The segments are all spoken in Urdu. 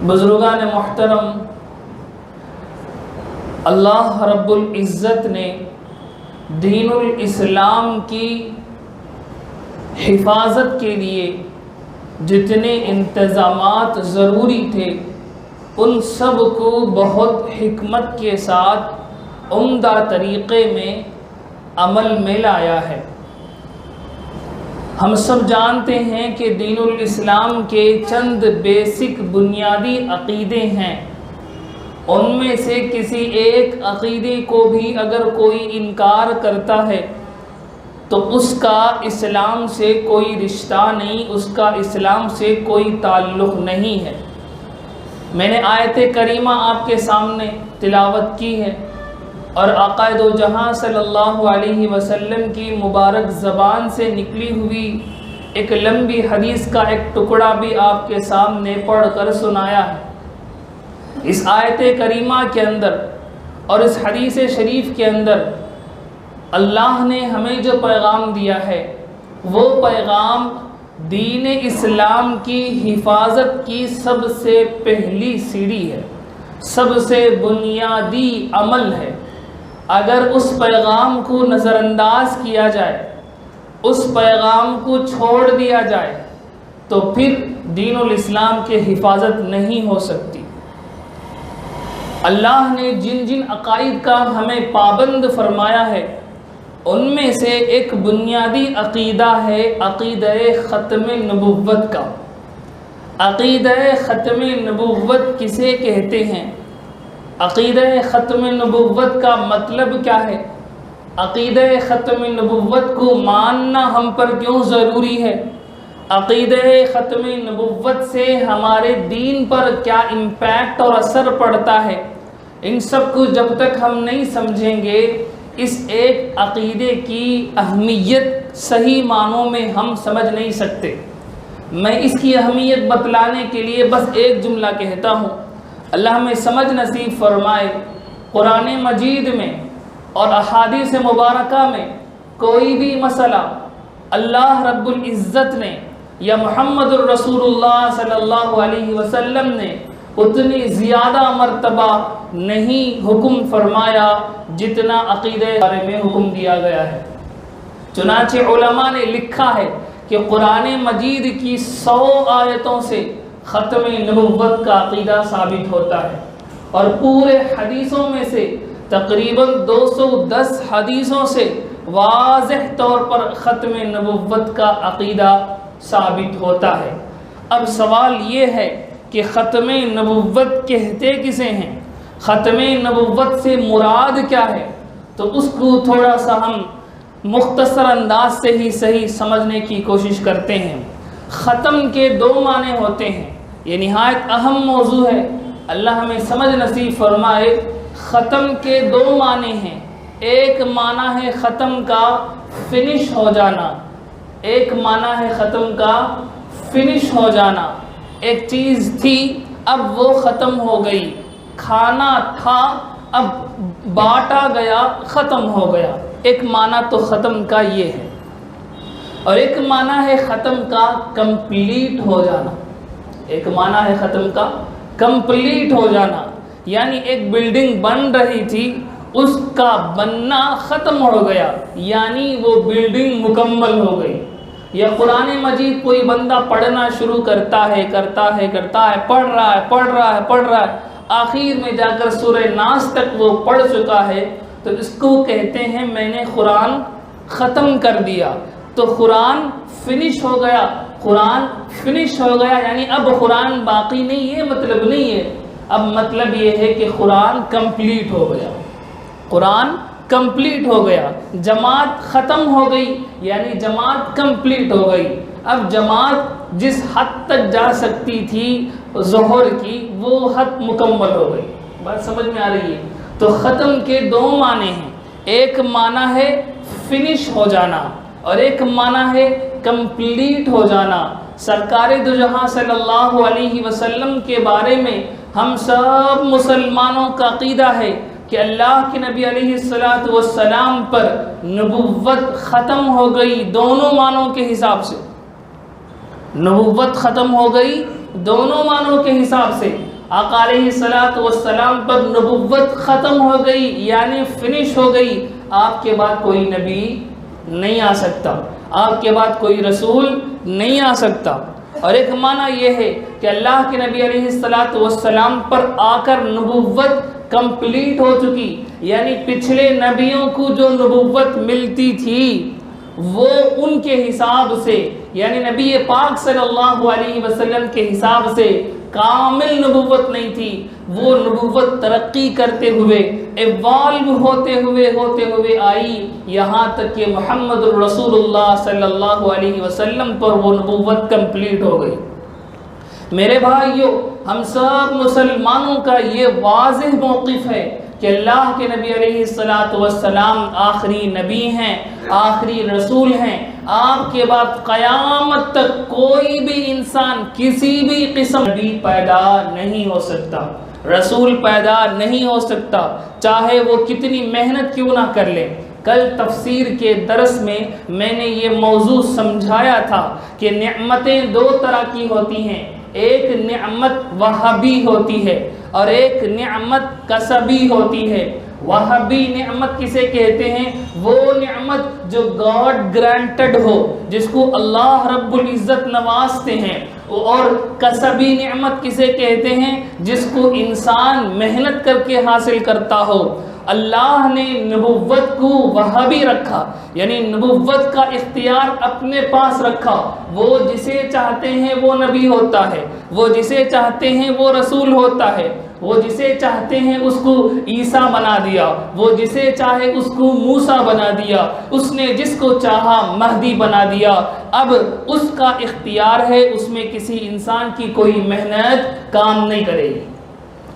بزرگان محترم، اللہ رب العزت نے دین الاسلام کی حفاظت کے لیے جتنے انتظامات ضروری تھے ان سب کو بہت حکمت کے ساتھ عمدہ طریقے میں عمل میں لایا ہے۔ ہم سب جانتے ہیں کہ دین الاسلام کے چند بیسک بنیادی عقیدے ہیں، ان میں سے کسی ایک عقیدے کو بھی اگر کوئی انکار کرتا ہے تو اس کا اسلام سے کوئی رشتہ نہیں، اس کا اسلام سے کوئی تعلق نہیں ہے۔ میں نے آیت کریمہ آپ کے سامنے تلاوت کی ہے اور آقا دو جہاں صلی اللہ علیہ وسلم کی مبارک زبان سے نکلی ہوئی ایک لمبی حدیث کا ایک ٹکڑا بھی آپ کے سامنے پڑھ کر سنایا ہے۔ اس آیت کریمہ کے اندر اور اس حدیث شریف کے اندر اللہ نے ہمیں جو پیغام دیا ہے وہ پیغام دین اسلام کی حفاظت کی سب سے پہلی سیڑھی ہے، سب سے بنیادی عمل ہے۔ اگر اس پیغام کو نظر انداز کیا جائے، اس پیغام کو چھوڑ دیا جائے تو پھر دین الاسلام کی حفاظت نہیں ہو سکتی۔ اللہ نے جن جن عقائد کا ہمیں پابند فرمایا ہے ان میں سے ایک بنیادی عقیدہ ہے عقیدہ ختم نبوت کا۔ عقیدہ ختم نبوت کسے کہتے ہیں؟ عقیدہ ختم نبوت کا مطلب کیا ہے؟ عقیدہ ختم نبوت کو ماننا ہم پر کیوں ضروری ہے؟ عقیدہ ختم نبوت سے ہمارے دین پر کیا امپیکٹ اور اثر پڑتا ہے؟ ان سب کو جب تک ہم نہیں سمجھیں گے اس ایک عقیدے کی اہمیت صحیح معنوں میں ہم سمجھ نہیں سکتے۔ میں اس کی اہمیت بتلانے کے لیے بس ایک جملہ کہتا ہوں، اللہ ہمیں سمجھ نصیب فرمائے۔ قرآن مجید میں اور احادیث مبارکہ میں کوئی بھی مسئلہ اللہ رب العزت نے یا محمد الرسول اللہ صلی اللہ علیہ وسلم نے اتنی زیادہ مرتبہ نہیں حکم فرمایا جتنا عقیدے کے بارے میں حکم دیا گیا ہے۔ چنانچہ علماء نے لکھا ہے کہ قرآن مجید کی 100 آیتوں سے ختم نبوت کا عقیدہ ثابت ہوتا ہے، اور پورے حدیثوں میں سے تقریباً 210 حدیثوں سے واضح طور پر ختم نبوت کا عقیدہ ثابت ہوتا ہے۔ اب سوال یہ ہے کہ ختم نبوت کہتے کسے ہیں؟ ختم نبوت سے مراد کیا ہے؟ تو اس کو تھوڑا سا ہم مختصر انداز سے ہی صحیح سمجھنے کی کوشش کرتے ہیں۔ ختم کے 2 معنی ہوتے ہیں، یہ نہایت اہم موضوع ہے، اللہ ہمیں سمجھ نصیب فرمائے۔ ختم کے 2 معنی ہیں، ایک معنی ہے ختم کا فنش ہو جانا، ایک معنی ہے ختم کا فنش ہو جانا۔ ایک چیز تھی اب وہ ختم ہو گئی، کھانا تھا اب بانٹا گیا ختم ہو گیا، ایک معنی تو ختم کا یہ ہے۔ اور ایک معنی ہے ختم کا کمپلیٹ ہو جانا، ایک معنی ہے ختم کا کمپلیٹ ہو جانا، یعنی ایک بلڈنگ بن رہی تھی اس کا بننا ختم ہو گیا، یعنی وہ بلڈنگ مکمل ہو گئی۔ یا قرآن مجید کوئی بندہ پڑھنا شروع کرتا ہے پڑھ رہا ہے، آخر میں جا کر سورہ ناس تک وہ پڑھ چکا ہے تو اس کو کہتے ہیں میں نے قرآن ختم کر دیا۔ تو قرآن فنش ہو گیا، قرآن فنش ہو گیا یعنی اب قرآن باقی نہیں، یہ مطلب نہیں ہے، اب مطلب یہ ہے کہ قرآن کمپلیٹ ہو گیا، قرآن کمپلیٹ ہو گیا۔ جماعت ختم ہو گئی یعنی جماعت کمپلیٹ ہو گئی، اب جماعت جس حد تک جا سکتی تھی ظہر کی وہ حد مکمل ہو گئی۔ بات سمجھ میں آ رہی ہے؟ تو ختم کے 2 معنی ہیں، ایک معنی ہے فنش ہو جانا اور ایک معنی ہے کمپلیٹ ہو جانا۔ سرکار دو جہاں صلی اللہ علیہ وسلم کے بارے میں ہم سب مسلمانوں کا عقیدہ ہے کہ اللہ کے نبی علیہ السلام پر نبوت ختم ہو گئی، دونوں معنوں کے حساب سے نبوت ختم ہو گئی دونوں معنوں کے حساب سے آقا علیہ الصلوۃ والسلام پر نبوت ختم ہو گئی، یعنی فنش ہو گئی، آپ کے بعد کوئی نبی نہیں آ سکتا، آپ کے بعد کوئی رسول نہیں آ سکتا۔ اور ایک معنی یہ ہے کہ اللہ کے نبی علیہ الصلوۃ والسلام پر آ کر نبوت کمپلیٹ ہو چکی، یعنی پچھلے نبیوں کو جو نبوت ملتی تھی وہ ان کے حساب سے، یعنی نبی پاک صلی اللہ علیہ وسلم کے حساب سے کامل نبوت نہیں تھی، وہ نبوت ترقی کرتے ہوئے ایوالو ہوتے ہوئے آئی، یہاں تک کہ محمد الرسول اللہ صلی اللہ علیہ وسلم پر وہ نبوت کمپلیٹ ہو گئی۔ میرے بھائیوں، ہم سب مسلمانوں کا یہ واضح موقف ہے کہ اللہ کے نبی علیہ الصلوۃ والسلام آخری نبی ہیں، آخری رسول ہیں، آپ کے بعد قیامت تک کوئی بھی انسان کسی بھی قسم نبی پیدا نہیں ہو سکتا، رسول پیدا نہیں ہو سکتا، چاہے وہ کتنی محنت کیوں نہ کر لے۔ کل تفسیر کے درس میں نے یہ موضوع سمجھایا تھا کہ نعمتیں دو طرح کی ہوتی ہیں، ایک نعمت وہبی ہوتی ہے اور ایک نعمت کسبی ہوتی ہے۔ وہبی نعمت کسے کہتے ہیں؟ وہ نعمت جو گاڈ گرانٹڈ ہو، جس کو اللہ رب العزت نوازتے ہیں۔ اور کسبی نعمت کسے کہتے ہیں؟ جس کو انسان محنت کر کے حاصل کرتا ہو۔ اللہ نے نبوت کو وہابی رکھا، یعنی نبوت کا اختیار اپنے پاس رکھا، وہ جسے چاہتے ہیں وہ نبی ہوتا ہے، وہ جسے چاہتے ہیں وہ رسول ہوتا ہے، وہ جسے چاہتے ہیں اس کو عیسیٰ بنا دیا، وہ جسے چاہے اس کو موسیٰ بنا دیا، اس نے جس کو چاہا مہدی بنا دیا۔ اب اس کا اختیار ہے، اس میں کسی انسان کی کوئی محنت کام نہیں کرے گی۔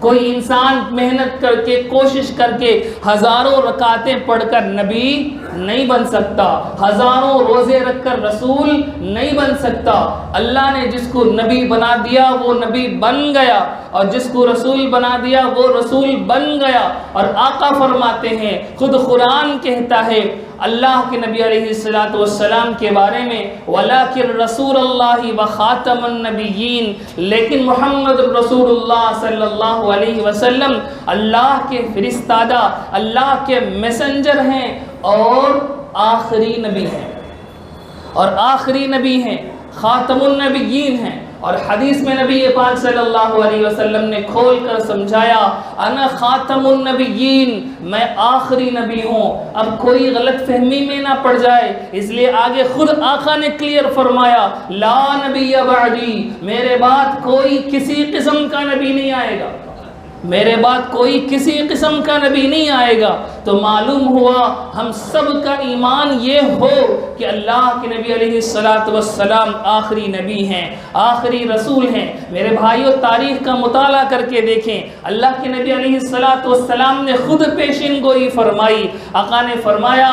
کوئی انسان محنت کر کے کوشش کر کے ہزاروں رکعتیں پڑھ کر نبی نہیں بن سکتا، ہزاروں روزے رکھ کر رسول نہیں بن سکتا۔ اللہ نے جس کو نبی بنا دیا وہ نبی بن گیا، اور جس کو رسول بنا دیا وہ رسول بن گیا۔ اور آقا فرماتے ہیں، خود قرآن کہتا ہے اللہ کے نبی علیہ الصلوۃ والسلام کے بارے میں، وَلَٰكِن رَّسُولَ اللَّهِ وَخَاتَمَ النَّبِيِّينَ، لیکن محمد رسول اللہ صلی اللہ علیہ وسلم اللہ کے فرستادہ، اللہ کے میسنجر ہیں اور آخری نبی ہیں، اور آخری نبی ہیں، خاتم النبیین ہیں۔ اور حدیث میں نبی پاک صلی اللہ علیہ وسلم نے کھول کر سمجھایا، انا خاتم النبیین، میں آخری نبی ہوں۔ اب کوئی غلط فہمی میں نہ پڑ جائے، اس لیے آگے خود آقا نے کلیئر فرمایا، لا نبی بعدی، میرے بعد کوئی کسی قسم کا نبی نہیں آئے گا، میرے بعد کوئی کسی قسم کا نبی نہیں آئے گا۔ تو معلوم ہوا ہم سب کا ایمان یہ ہو کہ اللہ کے نبی علیہ الصلوۃ والسلام آخری نبی ہیں، آخری رسول ہیں۔ میرے بھائیوں، تاریخ کا مطالعہ کر کے دیکھیں، اللہ کے نبی علیہ الصلوۃ والسلام نے خود پیشین گوئی فرمائی۔ آقا نے فرمایا،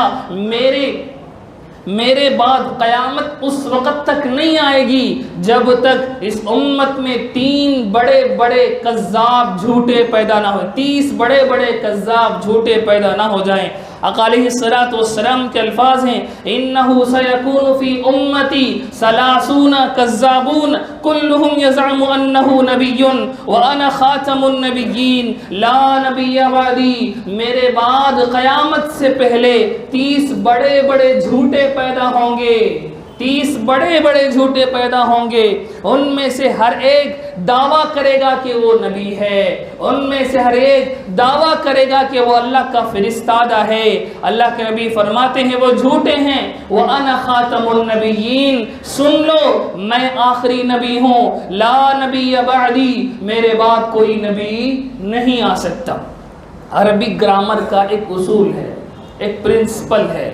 میرے بعد قیامت اس وقت تک نہیں آئے گی جب تک اس امت میں 3 بڑے بڑے کذاب جھوٹے پیدا نہ ہو، 30 بڑے بڑے کذاب جھوٹے پیدا نہ ہو جائیں۔ آقا علیہ الصلوۃ والسلام کے الفاظ ہیں، انہ سیکون فی امتی 30 کذابون کلہم یزعم انہ نبی وانا خاتم النبیین لا نبی بعدی، میرے بعد قیامت سے پہلے 30 بڑے بڑے جھوٹے پیدا ہوں گے، 30 بڑے بڑے جھوٹے پیدا ہوں گے، ان میں سے ہر ایک دعویٰ کرے گا کہ وہ نبی ہے، ان میں سے ہر ایک دعویٰ کرے گا کہ وہ اللہ کا فرستادہ ہے۔ اللہ کے نبی فرماتے ہیں وہ جھوٹے ہیں، وَأَنَا خَاتَمُ النَّبِيِّينَ، سن لو میں آخری نبی ہوں، لا نبی بعدی، میرے بعد کوئی نبی نہیں آ سکتا۔ عربی گرامر کا ایک اصول ہے، ایک پرنسپل ہے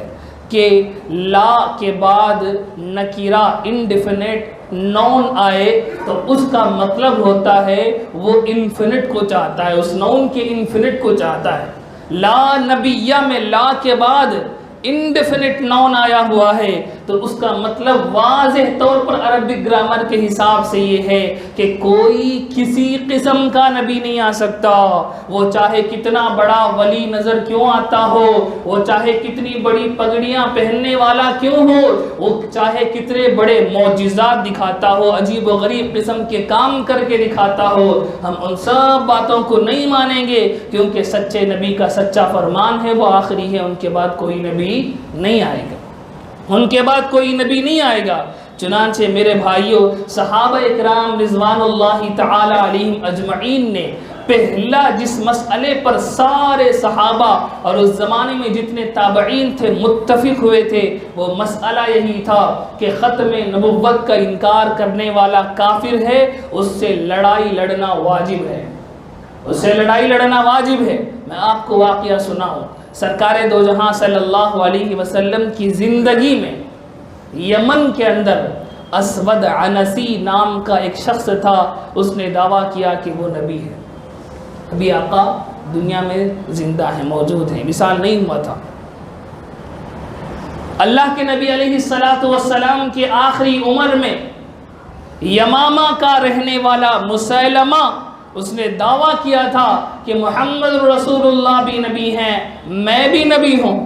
کہ لا کے بعد نکیرہ انڈیفینٹ نون آئے تو اس کا مطلب ہوتا ہے وہ انفینٹ کو چاہتا ہے، اس نون کے انفینٹ کو چاہتا ہے۔ لا نبیہ میں لا کے بعد انڈیفینٹ نون آیا ہوا ہے، تو اس کا مطلب واضح طور پر عربک گرامر کے حساب سے یہ ہے کہ کوئی کسی قسم کا نبی نہیں آ سکتا، وہ چاہے کتنا بڑا ولی نظر کیوں آتا ہو، وہ چاہے کتنی بڑی پگڑیاں پہننے والا کیوں ہو، وہ چاہے کتنے بڑے معجزات دکھاتا ہو، عجیب و غریب قسم کے کام کر کے دکھاتا ہو، ہم ان سب باتوں کو نہیں مانیں گے، کیونکہ سچے نبی کا سچا فرمان ہے وہ آخری ہے، ان کے بعد کوئی نبی نہیں آئے گا، ان کے بعد کوئی نبی نہیں آئے گا۔ چنانچہ میرے بھائیوں، صحابہ اکرام رضوان اللہ تعالی علیہم اجمعین نے پہلا جس مسئلے پر سارے صحابہ اور اس زمانے میں جتنے تابعین تھے متفق ہوئے تھے، وہ مسئلہ یہی تھا کہ ختم نبوت کا انکار کرنے والا کافر ہے، اس سے لڑائی لڑنا واجب ہے، اس سے لڑائی لڑنا واجب ہے۔ میں آپ کو واقعہ سناؤں، سرکار دو جہاں صلی اللہ علیہ وسلم کی زندگی میں یمن کے اندر اسود عنسی نام کا ایک شخص تھا، اس نے دعویٰ کیا کہ وہ نبی ہے، ابھی آقا دنیا میں زندہ ہیں، موجود ہیں، وصال نہیں ہوا تھا۔ اللہ کے نبی علیہ السلام کی آخری عمر میں یمامہ کا رہنے والا مسیلمہ، اس نے دعویٰ کیا تھا کہ محمد رسول اللہ بھی نبی ہیں، میں بھی نبی ہوں۔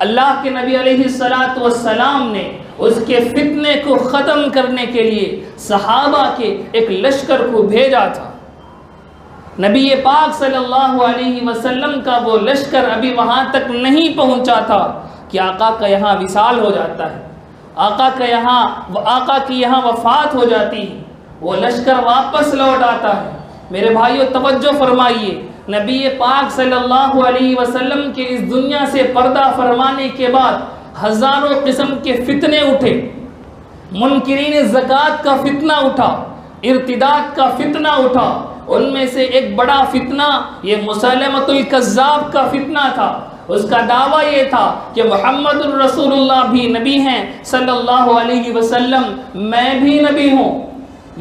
اللہ کے نبی علیہ السلام نے اس کے فتنے کو ختم کرنے کے لیے صحابہ کے ایک لشکر کو بھیجا تھا۔ نبی پاک صلی اللہ علیہ وسلم کا وہ لشکر ابھی وہاں تک نہیں پہنچا تھا کہ آقا کا یہاں وصال ہو جاتا ہے، آقا کی یہاں وفات ہو جاتی ہے، وہ لشکر واپس لوٹ آتا ہے۔ میرے بھائیو توجہ فرمائیے، نبی پاک صلی اللہ علیہ وسلم کے اس دنیا سے پردہ فرمانے کے بعد ہزاروں قسم کے فتنے اٹھے، منکرین زکوٰۃ کا فتنہ اٹھا، ارتداد کا فتنہ اٹھا، ان میں سے ایک بڑا فتنہ یہ مسیلمۃ الکذاب کا فتنہ تھا۔ اس کا دعویٰ یہ تھا کہ محمد الرسول اللہ بھی نبی ہیں صلی اللہ علیہ وسلم، میں بھی نبی ہوں،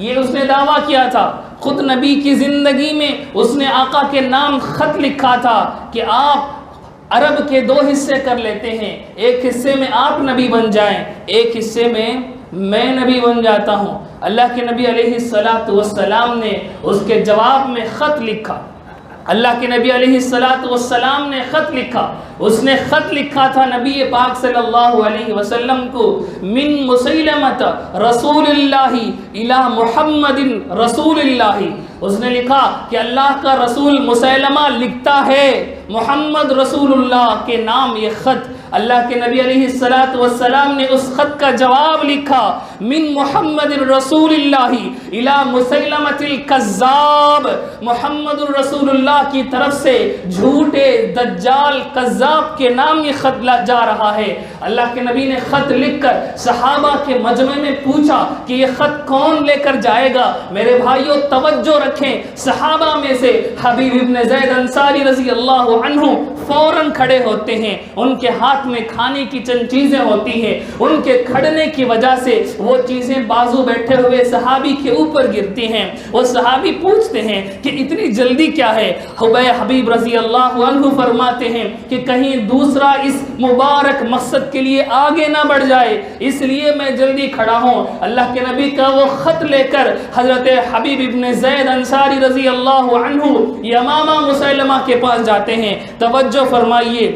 یہ اس نے دعویٰ کیا تھا۔ خود نبی کی زندگی میں اس نے آقا کے نام خط لکھا تھا کہ آپ عرب کے دو حصے کر لیتے ہیں، ایک حصے میں آپ نبی بن جائیں، ایک حصے میں نبی بن جاتا ہوں۔ اللہ کے نبی علیہ السلام نے اس کے جواب میں خط لکھا، اللہ کے نبی علیہ السلام نے خط لکھا، اس نے خط لکھا تھا نبی پاک صلی اللہ علیہ وسلم کو، من مسیلمۃ رسول اللہ الی محمد رسول اللہ، اس نے لکھا کہ اللہ کا رسول مسیلمہ لکھتا ہے محمد رسول اللہ کے نام یہ خط۔ اللہ کے نبی علیہ السلام نے اس خط کا جواب لکھا، من محمد رسول اللہ الی مسیلمۃ الکذاب، محمد رسول اللہ کی طرف سے جھوٹے دجال کذاب کے نام یہ خط جا رہا ہے۔ اللہ کے نبی نے خط لکھ کر صحابہ کے مجمع میں پوچھا کہ یہ خط کون لے کر جائے گا؟ میرے بھائیوں توجہ رکھیں، صحابہ میں سے حبیب ابن زید انصاری رضی اللہ عنہ فوراً کھڑے ہوتے ہیں، ان کے ہاتھ میں کھانے کی چند چیزیں ہوتی ہیں، ان کے کھڑنے کی وجہ سے وہ چیزیں بازو بیٹھے ہوئے صحابی کے اوپر گرتی ہیں۔ وہ صحابی پوچھتے ہیں کہ اتنی جلدی کیا ہے؟ حبیب رضی اللہ عنہ فرماتے ہیں کہ کہیں دوسرا اس مبارک مقصد کے لیے آگے نہ بڑھ جائے، اس لیے میں جلدی کھڑا ہوں۔ اللہ کے نبی کا وہ خط لے کر حضرت حبیب ابن زید انصاری رضی اللہ عنہ یمامہ مسیلمہ کے پاس جاتے ہیں۔ توجہ فرمائیے،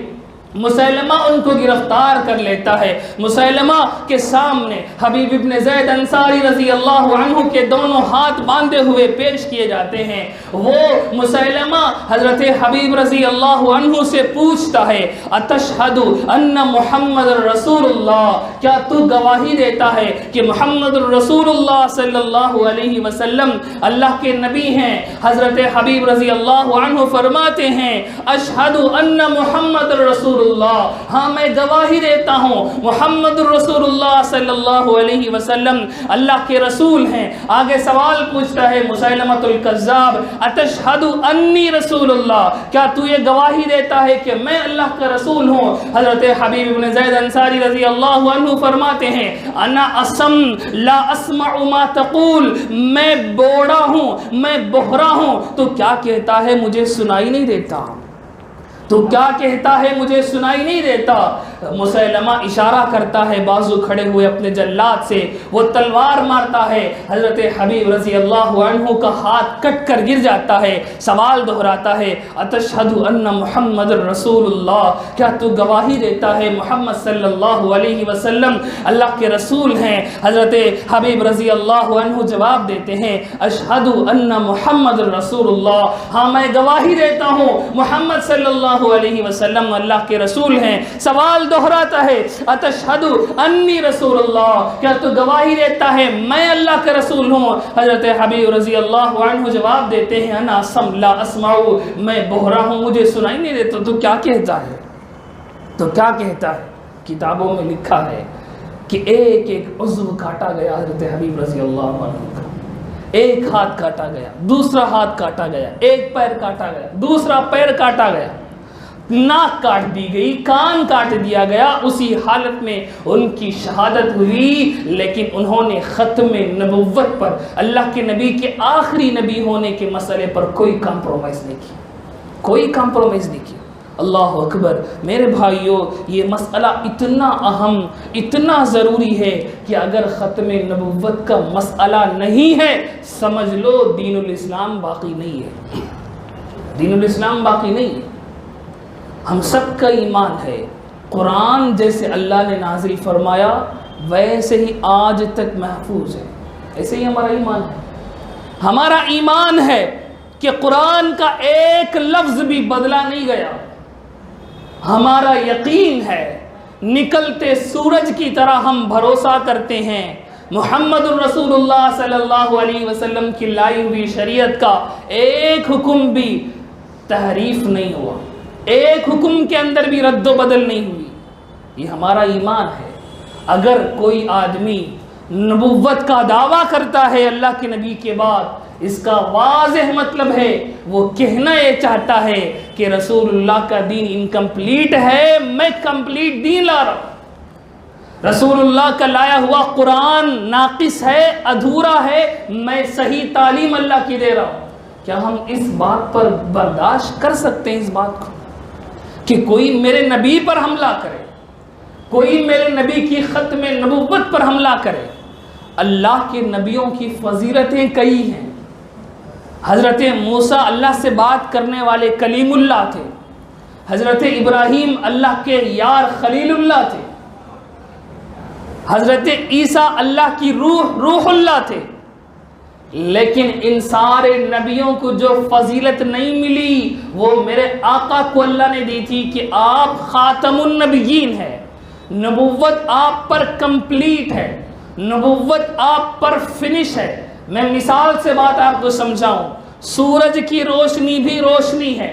مسیلمہ ان کو گرفتار کر لیتا ہے، مسیلمہ کے سامنے حبیب ابن زید انصاری رضی اللہ عنہ کے دونوں ہاتھ باندھے ہوئے پیش کیے جاتے ہیں۔ وہ مسیلمہ حضرت حبیب رضی اللہ عنہ سے پوچھتا ہے، اتشہد ان محمد رسول اللہ، کیا تو گواہی دیتا ہے کہ محمد رسول اللہ صلی اللہ علیہ وسلم اللہ کے نبی ہیں؟ حضرت حبیب رضی اللہ عنہ فرماتے ہیں، اشہد ان محمد رسول اللہ، ہاں میں گواہی دیتا ہوں محمد رسول اللہ صلی اللہ علیہ وسلم اللہ کے رسول ہیں۔ آگے سوال پوچھتا ہے مسیلمۃ الکذاب، اتشہد انی رسول اللہ، کیا تو یہ گواہی دیتا ہے کہ میں اللہ کا رسول ہوں؟ حضرت حبیب بن زید انصاری رضی اللہ عنہ فرماتے ہیں، انا اسم لا اسمع ما تقول، میں بوڑا ہوں، میں بہرا ہوں، تو کیا کہتا ہے مجھے سنائی نہیں دیتا، تو کیا کہتا ہے مجھے سنائی نہیں دیتا۔ مسیلمہ اشارہ کرتا ہے بازو کھڑے ہوئے اپنے جلاد سے، وہ تلوار مارتا ہے، حضرت حبیب رضی اللہ عنہ کا ہاتھ کٹ کر گر جاتا ہے، سوال دہراتا ہے اتشہد ان محمد رسول اللہ، کیا تو گواہی دیتا ہے محمد صلی اللہ علیہ وسلم اللہ کے رسول ہیں؟ حضرت حبیب رضی اللہ عنہ جواب دیتے ہیں اشہد ان محمد رسول اللہ، ہاں میں گواہی دیتا ہوں محمد صلی اللہ علیہ وسلم اللہ کے رسول ہیں۔ سوال دہراتا ہے اتشہد انی رسول اللہ، کیا تو گواہی دیتا ہے میں اللہ کے رسول ہوں؟ حضرت حبیب رضی اللہ عنہ جواب دیتے ہیں انا اسم لا اسمعو، میں بہرا ہوں مجھے سنائی نہیں دیتا۔ تو کیا کہتا ہے؟ تو کیا کہتا ہے؟ کتابوں میں لکھا ہے کہ ایک ایک عضو کاٹا گیا حضرت حبیب رضی اللہ عنہ کا، ایک ہاتھ کاٹا گیا، دوسرا ہاتھ کاٹا گیا، ایک پیر کاٹا گیا، دوسرا پیر کاٹا گیا، ناک کاٹ دی گئی، کان کاٹ دیا گیا، اسی حالت میں ان کی شہادت ہوئی، لیکن انہوں نے ختم نبوت پر، اللہ کے نبی کے آخری نبی ہونے کے مسئلے پر کوئی کمپرومائز نہیں کی، کوئی کمپرومائز نہیں کی۔ اللہ اکبر میرے بھائیوں، یہ مسئلہ اتنا اہم، اتنا ضروری ہے کہ اگر ختم نبوت کا مسئلہ نہیں ہے سمجھ لو دین الاسلام باقی نہیں ہے، دین الاسلام باقی نہیں ہے۔ ہم سب کا ایمان ہے قرآن جیسے اللہ نے نازل فرمایا ویسے ہی آج تک محفوظ ہے، ایسے ہی ہمارا ایمان ہے۔ ہمارا ایمان ہے کہ قرآن کا ایک لفظ بھی بدلا نہیں گیا۔ ہمارا یقین ہے، نکلتے سورج کی طرح ہم بھروسہ کرتے ہیں محمد الرسول اللہ صلی اللہ علیہ وسلم کی لائی ہوئی شریعت کا ایک حکم بھی تحریف نہیں ہوا، ایک حکم کے اندر بھی رد و بدل نہیں ہوئی۔ یہ ہمارا ایمان ہے۔ اگر کوئی آدمی نبوت کا دعویٰ کرتا ہے اللہ کے نبی کے بعد، اس کا واضح مطلب ہے وہ کہنا یہ چاہتا ہے کہ رسول اللہ کا دین انکمپلیٹ ہے، میں کمپلیٹ دین لا رہا ہوں، رسول اللہ کا لایا ہوا قرآن ناقص ہے، ادھورا ہے، میں صحیح تعلیم اللہ کی دے رہا ہوں۔ کیا ہم اس بات پر برداشت کر سکتے ہیں اس بات کو کہ کوئی میرے نبی پر حملہ کرے، کوئی میرے نبی کی ختم نبوت پر حملہ کرے؟ اللہ کے نبیوں کی فضیلتیں کئی ہیں۔ حضرت موسیٰ اللہ سے بات کرنے والے کلیم اللہ تھے، حضرت ابراہیم اللہ کے یار خلیل اللہ تھے، حضرت عیسیٰ اللہ کی روح اللہ تھے، لیکن ان سارے نبیوں کو جو فضیلت نہیں ملی وہ میرے آقا کو اللہ نے دی تھی کہ آپ خاتم النبیین ہیں، نبوت آپ پر کمپلیٹ ہے، نبوت آپ پر فنش ہے۔ میں مثال سے بات آپ کو سمجھاؤں، سورج کی روشنی بھی روشنی ہے،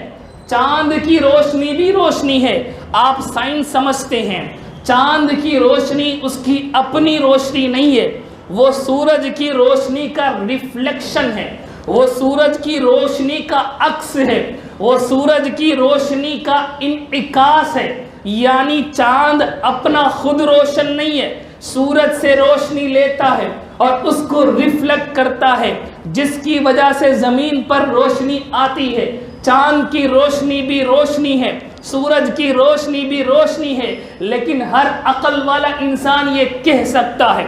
چاند کی روشنی بھی روشنی ہے۔ آپ سائنس سمجھتے ہیں چاند کی روشنی اس کی اپنی روشنی نہیں ہے، وہ سورج کی روشنی کا ریفلیکشن ہے، وہ سورج کی روشنی کا عکس ہے، وہ سورج کی روشنی کا انعکاس ہے۔ یعنی چاند اپنا خود روشن نہیں ہے، سورج سے روشنی لیتا ہے اور اس کو ریفلیکٹ کرتا ہے، جس کی وجہ سے زمین پر روشنی آتی ہے۔ چاند کی روشنی بھی روشنی ہے، سورج کی روشنی بھی روشنی ہے، لیکن ہر عقل والا انسان یہ کہہ سکتا ہے،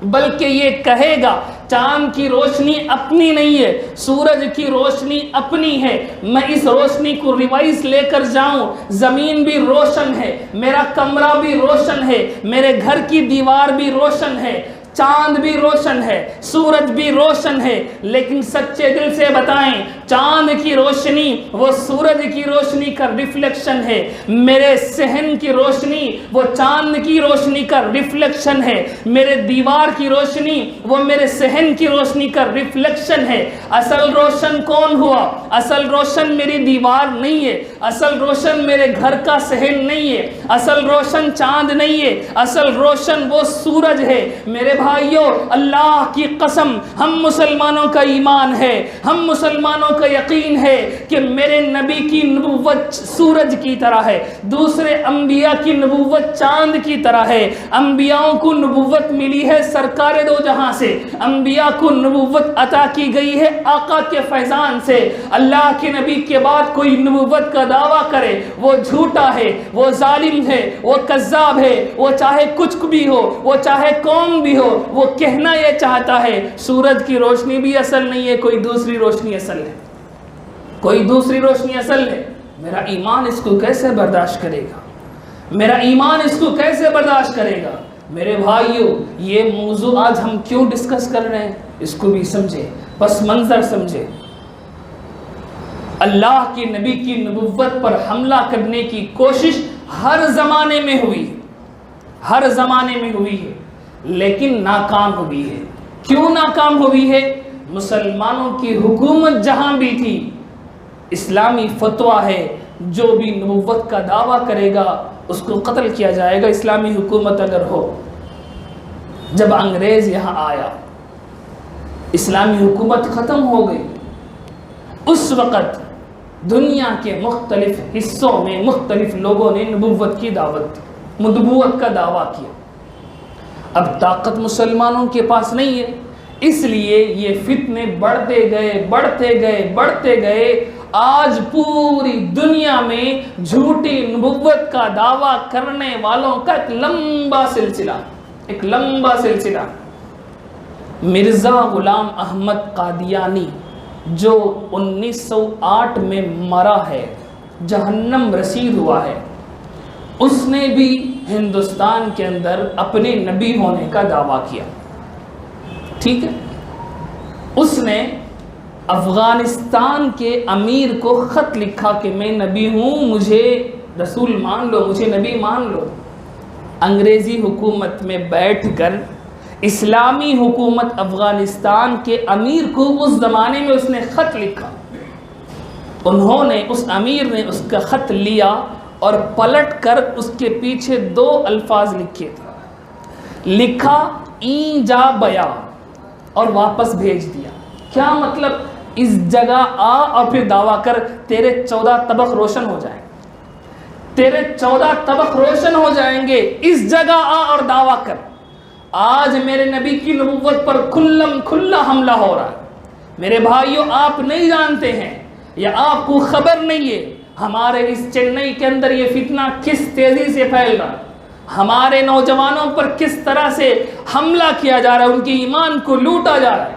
بلکہ یہ کہے گا چاند کی روشنی اپنی نہیں ہے، سورج کی روشنی اپنی ہے۔ میں اس روشنی کو ریوائز لے کر جاؤں، زمین بھی روشن ہے، میرا کمرہ بھی روشن ہے، میرے گھر کی دیوار بھی روشن ہے، چاند بھی روشن ہے، سورج بھی روشن ہے، لیکن سچے دل سے بتائیں چاند کی روشنی وہ سورج کی روشنی کا ریفلیکشن ہے، میرے صحن کی روشنی وہ چاند کی روشنی کا ریفلیکشن ہے، میرے دیوار کی روشنی وہ میرے صحن کی روشنی کا ریفلیکشن ہے۔ اصل روشن کون ہوا؟ اصل روشن میری دیوار نہیں ہے، اصل روشن میرے گھر کا صحن نہیں ہے، اصل روشن چاند نہیں ہے، اصل روشن وہ سورج ہے۔ میرے بھائیوں اللہ کی قسم ہم مسلمانوں کا ایمان ہے، ہم مسلمانوں کا یقین ہے کہ میرے نبی کی نبوت سورج کی طرح ہے، دوسرے انبیاء کی نبوت چاند کی طرح ہے۔ انبیاءوں کو نبوت ملی ہے سرکار دو جہاں سے، انبیاء کو نبوت عطا کی گئی ہے آقا کے فیضان سے۔ اللہ کے نبی کے بعد کوئی نبوت کا دعویٰ کرے وہ جھوٹا ہے، وہ ظالم ہے، وہ کذاب ہے، وہ چاہے کچھ بھی ہو، وہ چاہے کون بھی ہو، وہ کہنا یہ چاہتا ہے سورج کی روشنی بھی اصل نہیں ہے، کوئی دوسری روشنی اصل ہے، کوئی دوسری روشنی اصل ہے۔ میرا ایمان اس کو کیسے برداشت کرے گا؟ میرا ایمان اس کو کیسے برداشت کرے گا؟ میرے بھائیوں یہ موضوع آج ہم کیوں ڈسکس کر رہے ہیں اس کو بھی سمجھے، پس منظر سمجھے۔ اللہ کے نبی کی نبوت پر حملہ کرنے کی کوشش ہر زمانے میں ہوئی، ہر زمانے میں ہوئی ہے، لیکن ناکام ہوئی ہے۔ کیوں ناکام ہوئی ہے؟ مسلمانوں کی حکومت جہاں بھی تھی، اسلامی فتویٰ ہے جو بھی نبوت کا دعویٰ کرے گا اس کو قتل کیا جائے گا، اسلامی حکومت اگر ہو۔ جب انگریز یہاں آیا اسلامی حکومت ختم ہو گئی، اس وقت دنیا کے مختلف حصوں میں مختلف لوگوں نے نبوت کی دعوت دی، نبوت کا دعویٰ کیا۔ اب طاقت مسلمانوں کے پاس نہیں ہے، اس لیے یہ فتنے بڑھتے گئے بڑھتے گئے بڑھتے گئے، آج پوری دنیا میں جھوٹی نبوت کا دعویٰ کرنے والوں کا ایک لمبا سلسلہ۔ مرزا غلام احمد قادیانی جو 1908 میں مرا ہے، جہنم رسید ہوا ہے، اس نے بھی ہندوستان کے اندر اپنے نبی ہونے کا دعویٰ کیا، ٹھیک ہے۔ اس نے افغانستان کے امیر کو خط لکھا کہ میں نبی ہوں، مجھے رسول مان لو، مجھے نبی مان لو۔ انگریزی حکومت میں بیٹھ کر اسلامی حکومت افغانستان کے امیر کو اس زمانے میں اس نے خط لکھا، انہوں نے اس امیر نے اس کا خط لیا اور پلٹ کر اس کے پیچھے 2 الفاظ لکھے تھے، لکھا این جا بیا، اور واپس بھیج دیا۔ کیا مطلب؟ اس جگہ آ اور پھر دعویٰ کر، تیرے 14 طبق روشن ہو جائیں، تیرے 14 طبق روشن ہو جائیں گے، اس جگہ آ اور دعویٰ کر۔ آج میرے نبی کی نبوت پر کھلا حملہ ہو رہا ہے۔ میرے بھائیوں آپ نہیں جانتے ہیں یا آپ کو خبر نہیں ہے ہمارے اس چنئی کے اندر یہ فتنہ کس تیزی سے پھیل رہا ہے، ہمارے نوجوانوں پر کس طرح سے حملہ کیا جا رہا ہے، ان کے ایمان کو لوٹا جا رہا ہے۔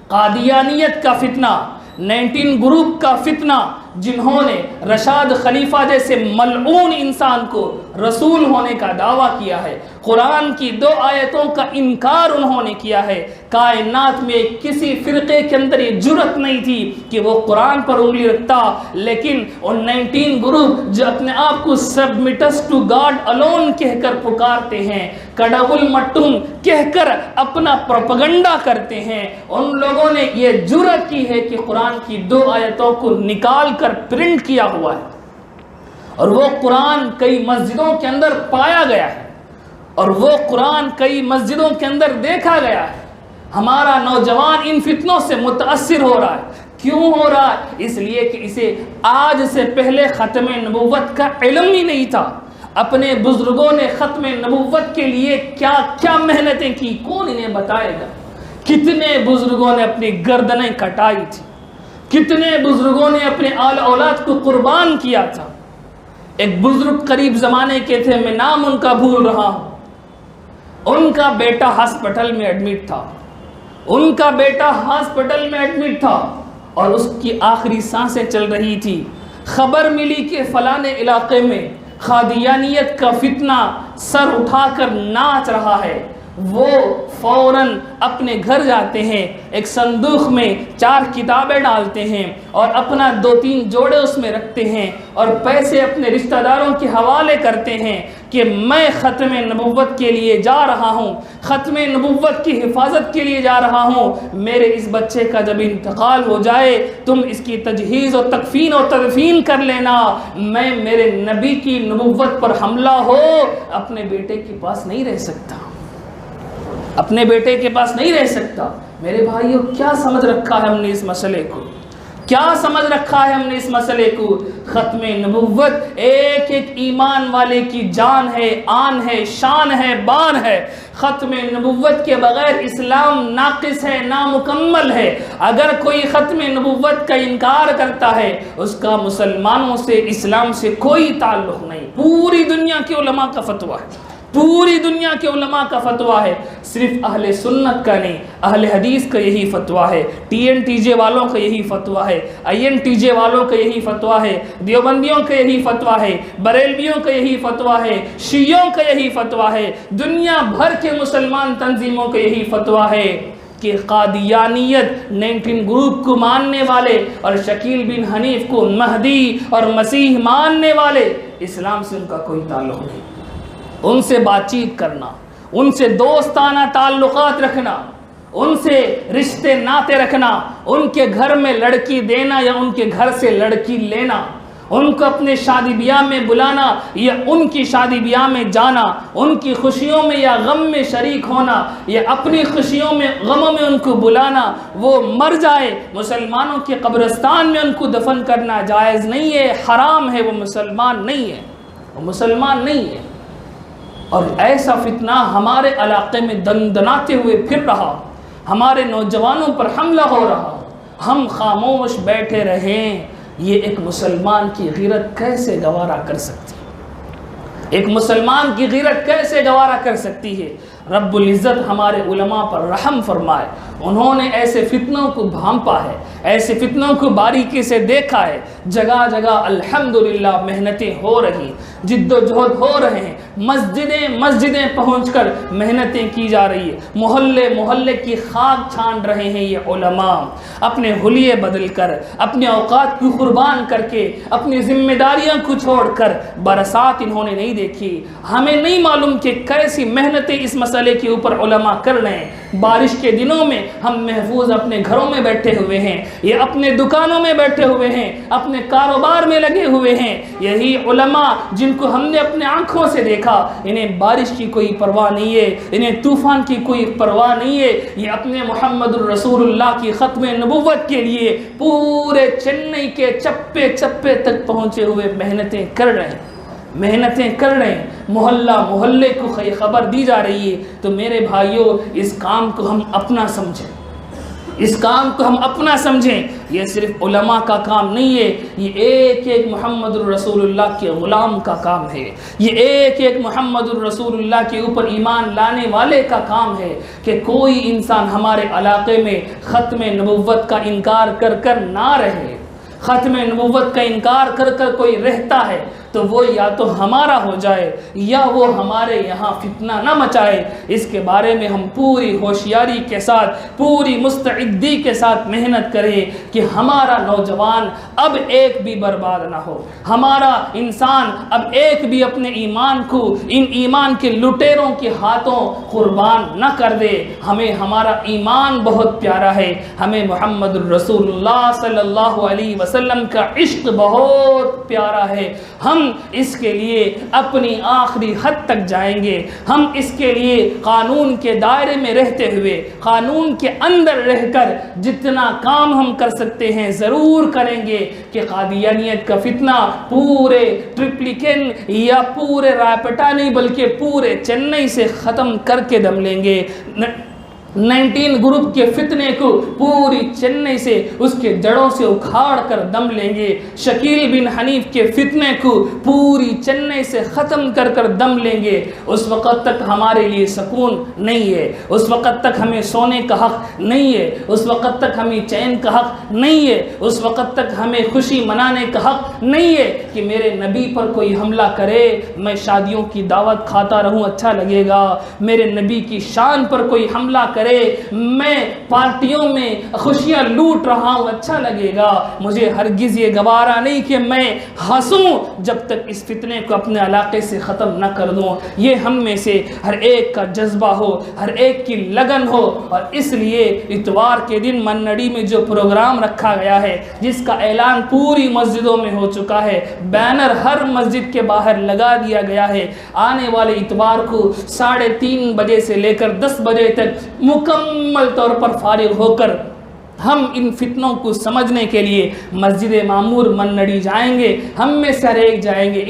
قادیانیت کا فتنہ، 19 گروپ کا فتنہ، جنہوں نے رشاد خلیفہ جیسے ملعون انسان کو رسول ہونے کا دعویٰ کیا ہے، قرآن کی 2 آیتوں کا انکار انہوں نے کیا ہے۔ کائنات میں کسی فرقے کے اندر یہ جرت نہیں تھی کہ وہ قرآن پر انگلی رکھتا، لیکن ان 19 گروپ جو اپنے آپ کو سبمٹس ٹو گاڈ الون کہہ کر پکارتے ہیں، کڈاول مٹم کہہ کر اپنا پروپیگنڈا کرتے ہیں، ان لوگوں نے یہ جرت کی ہے کہ قرآن کی 2 آیتوں کو نکال کر پرنٹ کیا ہوا ہے، اور وہ قرآن کئی مسجدوں کے اندر پایا گیا ہے، اور وہ قرآن کئی مسجدوں کے اندر دیکھا گیا ہے۔ ہمارا نوجوان ان فتنوں سے متاثر ہو رہا ہے۔ کیوں ہو رہا ہے؟ اس لیے کہ اسے آج سے پہلے ختم نبوت کا علم ہی نہیں تھا۔ اپنے بزرگوں نے ختم نبوت کے لیے کیا کیا محنتیں کی، کون انہیں بتائے گا؟ کتنے بزرگوں نے اپنی گردنیں کٹائی تھی، کتنے بزرگوں نے اپنے آل اولاد کو قربان کیا تھا۔ ایک بزرگ قریب زمانے کے تھے، میں نام ان کا بھول رہا ہوں، ان کا بیٹا ہاسپٹل میں ایڈمٹ تھا، ان کا بیٹا ہاسپٹل میں ایڈمٹ تھا اور اس کی آخری سانسیں چل رہی تھی۔ خبر ملی کہ فلانے علاقے میں قادیانیت کا فتنہ سر اٹھا کر ناچ رہا ہے۔ وہ فوراً اپنے گھر جاتے ہیں، ایک صندوق میں 4 کتابیں ڈالتے ہیں اور اپنا 2-3 جوڑے اس میں رکھتے ہیں اور پیسے اپنے رشتہ داروں کے حوالے کرتے ہیں کہ میں ختم نبوت کے لیے جا رہا ہوں، ختم نبوت کی حفاظت کے لیے جا رہا ہوں، میرے اس بچے کا جب انتقال ہو جائے تم اس کی تجہیز و تکفین و تدفین کر لینا، میں میرے نبی کی نبوت پر حملہ ہو اپنے بیٹے کے پاس نہیں رہ سکتا۔ اپنے بیٹے کے پاس نہیں رہ سکتا۔ میرے بھائیوں کیا سمجھ رکھا ہے ہم نے اس مسئلے کو، کیا سمجھ رکھا ہے ہم نے اس مسئلے کو؟ ختم نبوت ایک ایک ایمان والے کی جان ہے، آن ہے، شان ہے، بان ہے۔ ختم نبوت کے بغیر اسلام ناقص ہے، نامکمل ہے۔ اگر کوئی ختم نبوت کا انکار کرتا ہے اس کا مسلمانوں سے، اسلام سے کوئی تعلق نہیں۔ پوری دنیا کے علماء کا فتویٰ ہے، پوری دنیا کے علماء کا فتویٰ ہے، صرف اہل سنت کا نہیں، اہل حدیث کا یہی فتویٰ ہے، ٹی این ٹی جے والوں کا یہی فتویٰ ہے، آئی این ٹی جے والوں کا یہی فتویٰ ہے، دیوبندیوں کا یہی فتویٰ ہے، بریلویوں کا یہی فتویٰ ہے، شیعوں کا یہی فتویٰ ہے، دنیا بھر کے مسلمان تنظیموں کا یہی فتویٰ ہے کہ قادیانیت 19 گروپ کو ماننے والے اور شکیل بن حنیف کو مہدی اور مسیح ماننے والے، اسلام سے ان کا کوئی تعلق نہیں۔ ان سے بات چیت کرنا، ان سے دوستانہ تعلقات رکھنا، ان سے رشتے ناتے رکھنا، ان کے گھر میں لڑکی دینا یا ان کے گھر سے لڑکی لینا، ان کو اپنے شادی بیاہ میں بلانا یا ان کی شادی بیاہ میں جانا، ان کی خوشیوں میں یا غم میں شریک ہونا یا اپنی خوشیوں میں غموں میں ان کو بلانا، وہ مر جائے مسلمانوں کے قبرستان میں ان کو دفن کرنا جائز نہیں ہے، حرام ہے، وہ مسلمان نہیں ہے، وہ مسلمان نہیں ہے۔ اور ایسا فتنہ ہمارے علاقے میں دندناتے ہوئے پھر رہا، ہمارے نوجوانوں پر حملہ ہو رہا، ہم خاموش بیٹھے رہیں، یہ ایک مسلمان کی غیرت کیسے گوارا کر سکتی ہے؟ ایک مسلمان کی غیرت کیسے گوارا کر سکتی ہے؟ رب العزت ہمارے علماء پر رحم فرمائے، انہوں نے ایسے فتنوں کو بھانپا ہے، ایسے فتنوں کو باریکی سے دیکھا ہے، جگہ جگہ الحمدللہ محنتیں ہو رہی، جد و جہد ہو رہے ہیں، مسجدیں پہنچ کر محنتیں کی جا رہی ہے، محلے محلے کی خاک چھان رہے ہیں یہ علماء، اپنے حلیے بدل کر، اپنے اوقات کو قربان کر کے، اپنی ذمہ داریاں کو چھوڑ کر برسات انہوں نے نہیں دیکھی۔ ہمیں نہیں معلوم کہ کیسی محنتیں اس مسئلے کے اوپر علماء کر رہے ہیں۔ بارش کے دنوں میں ہم محفوظ اپنے گھروں میں بیٹھے ہوئے ہیں، یہ اپنے دکانوں میں بیٹھے ہوئے ہیں، اپنے کاروبار میں لگے ہوئے ہیں۔ یہی علماء جن کو ہم نے اپنے آنکھوں سے دیکھا، انہیں بارش کی کوئی پرواہ نہیں ہے، انہیں طوفان کی کوئی پرواہ نہیں ہے، یہ اپنے محمد الرسول اللہ کی ختم نبوت کے لیے پورے چنئی کے چپے چپے تک پہنچے ہوئے محنتیں کر رہے ہیں، محنتیں کر رہے ہیں، محلہ محلے کو خبر دی جا رہی ہے۔ تو میرے بھائیوں اس کام کو ہم اپنا سمجھیں، اس کام کو ہم اپنا سمجھیں، یہ صرف علماء کا کام نہیں ہے، یہ ایک ایک محمد الرسول اللہ کے غلام کا کام ہے، یہ ایک ایک محمد الرسول اللہ کے اوپر ایمان لانے والے کا کام ہے کہ کوئی انسان ہمارے علاقے میں ختم نبوت کا انکار کر کر نہ رہے۔ ختم نبوت کا انکار کر کر کوئی رہتا ہے تو وہ یا تو ہمارا ہو جائے یا وہ ہمارے یہاں فتنہ نہ مچائے۔ اس کے بارے میں ہم پوری ہوشیاری کے ساتھ، پوری مستعدی کے ساتھ محنت کریں کہ ہمارا نوجوان اب ایک بھی برباد نہ ہو، ہمارا انسان اب ایک بھی اپنے ایمان کو ان ایمان کے لٹیروں کے ہاتھوں قربان نہ کر دے۔ ہمیں ہمارا ایمان بہت پیارا ہے، ہمیں محمد الرسول اللہ صلی اللہ علیہ وسلم کا عشق بہت پیارا ہے، ہم اس کے لیے اپنی آخری حد تک جائیں گے، ہم اس کے لیے قانون کے دائرے میں رہتے ہوئے، قانون کے اندر رہ کر جتنا کام ہم کر سکتے ہیں ضرور کریں گے کہ قادیانیت کا فتنہ پورے ٹرپلیکن یا پورے رائپٹا نہیں بلکہ پورے چنئی سے ختم کر کے دم لیں گے۔ 19 گروپ کے فتنے کو پوری چنئی سے اس کے جڑوں سے اکھاڑ کر دم لیں گے، شکیل بن حنیف کے فتنے کو پوری چنئی سے ختم کر کر دم لیں گے۔ اس وقت تک ہمارے لیے سکون نہیں ہے، اس وقت تک ہمیں سونے کا حق نہیں ہے، اس وقت تک ہمیں چین کا حق نہیں ہے، اس وقت تک ہمیں خوشی منانے کا حق نہیں ہے کہ میرے نبی پر کوئی حملہ کرے میں شادیوں کی دعوت کھاتا رہوں اچھا لگے گا، میرے نبی کی شان پر کوئی حملہ کرے کرے، میں پارٹیوں میں خوشیاں لوٹ رہا ہوں اچھا لگے گا، مجھے ہرگز یہ گوارا نہیں کہ میں ہنسوں جب تک اس فتنے کو اپنے علاقے سے ختم نہ کر دوں۔ یہ ہم میں سے ہر ایک کا جذبہ ہو، ہر ایک کی لگن ہو، اور اس لیے اتوار کے دن منڑی میں جو پروگرام رکھا گیا ہے، جس کا اعلان پوری مسجدوں میں ہو چکا ہے، بینر ہر مسجد کے باہر لگا دیا گیا ہے، آنے والے اتوار کو 3:30 بجے سے لے کر 10 بجے تک مکمل طور پر فارغ ہو کر ہم ان فتنوں کو سمجھنے کے لیے مسجد معمور منڑی جائیں گے، ہم میں سے ہر ایک جائیں گے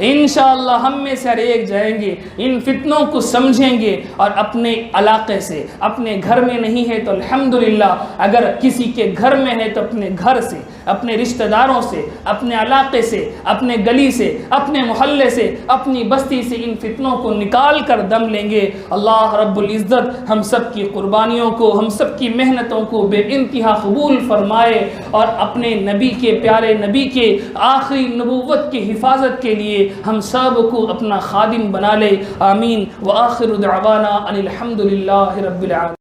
انشاءاللہ ہم میں سے ہر ایک جائیں گے، ان فتنوں کو سمجھیں گے، اور اپنے علاقے سے، اپنے گھر میں نہیں ہے تو الحمدللہ، اگر کسی کے گھر میں ہے تو اپنے گھر سے، اپنے رشتہ داروں سے، اپنے علاقے سے، اپنے گلی سے، اپنے محلے سے، اپنی بستی سے ان فتنوں کو نکال کر دم لیں گے۔ اللہ رب العزت ہم سب کی قربانیوں کو، ہم سب کی محنتوں کو بے انتہا قبول فرمائے، اور اپنے نبی کے، پیارے نبی کے آخری نبوت کی حفاظت کے لیے ہم سب کو اپنا خادم بنا لے، آمین۔ وآخر دعوانا ان الحمد للہ رب العالمین۔